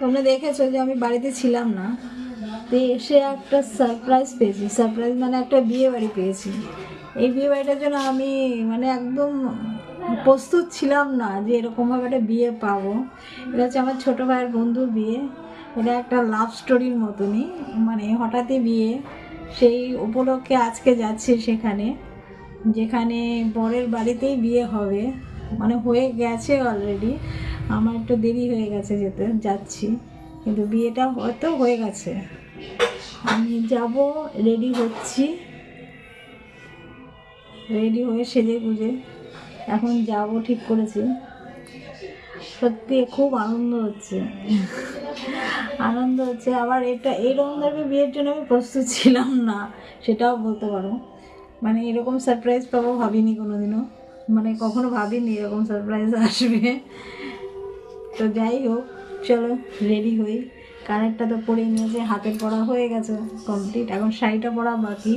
তোমরা দেখেছো যে আমি বাড়িতে ছিলাম না, তো এসে একটা সারপ্রাইজ পেয়েছি। সারপ্রাইজ মানে একটা বিয়ে বাড়ি পেয়েছি। এই বিয়ে বাড়িটার জন্য আমি মানে একদম প্রস্তুত ছিলাম না যে এরকমভাবে একটা বিয়ে পাবো। এটা হচ্ছে আমার ছোটো ভাইয়ের বন্ধুর বিয়ে। এটা একটা লাভ স্টোরির মতনই, মানে হঠাৎই বিয়ে। সেই উপলক্ষে আজকে যাচ্ছি সেখানে, যেখানে বরের বাড়িতেই বিয়ে হবে, মানে হয়ে গেছে অলরেডি। আমার একটু দেরি হয়ে গেছে যেতে, যাচ্ছি, কিন্তু বিয়েটা হয়তো হয়ে গেছে। আমি যাব, রেডি হচ্ছি, রেডি হয়ে সেজে গুজে এখন যাব ঠিক করেছি। সত্যি খুব আনন্দ হচ্ছে, আনন্দ হচ্ছে। আবার এইরকম ধরনের বিয়ের জন্য আমি প্রস্তুত ছিলাম না, সেটাও বলতে পারো। মানে এরকম সারপ্রাইজ পাবো ভাবিনি কোনোদিনও, মানে কখনো ভাবিনি এরকম সারপ্রাইজ আসবে। তো যাই হোক, চলো রেডি হই। কানেরটা তো পরে নিয়েছে, হাতের পরা হয়ে গেছে কমপ্লিট, এখন শাড়িটা পরা বাকি।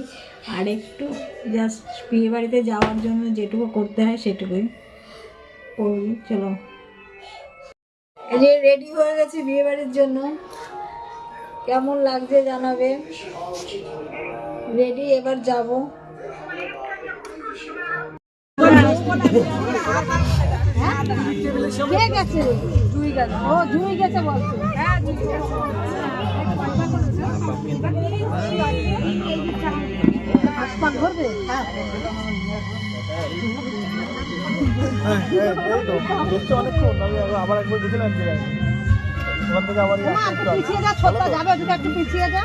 আর একটু জাস্ট বিয়ে বাড়িতে যাওয়ার জন্য যেটুকু করতে হয় সেটুকুই করবি। চলো, এই যে রেডি হয়ে গেছি বিয়ে বাড়ির জন্য। কেমন লাগছে জানাবে। রেডি, এবার যাবো। আবার একবার বুঝলাম যে ওখান থেকে আবার পিছিয়ে যা, ছোটটা যাবে, ওদিকে একটু পিছিয়ে যা।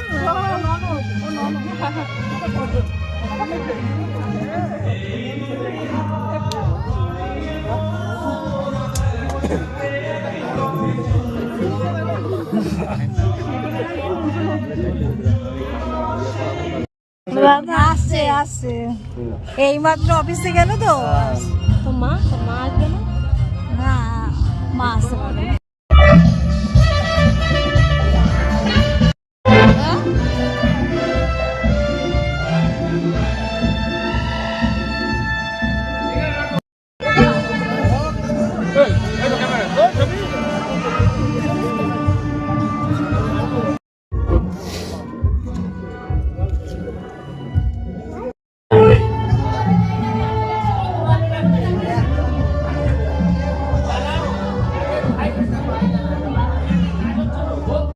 আসছে আসছে, এইমাত্র অফিসে গেল তো। মা আসবে না? না, মা আসতে পারবে।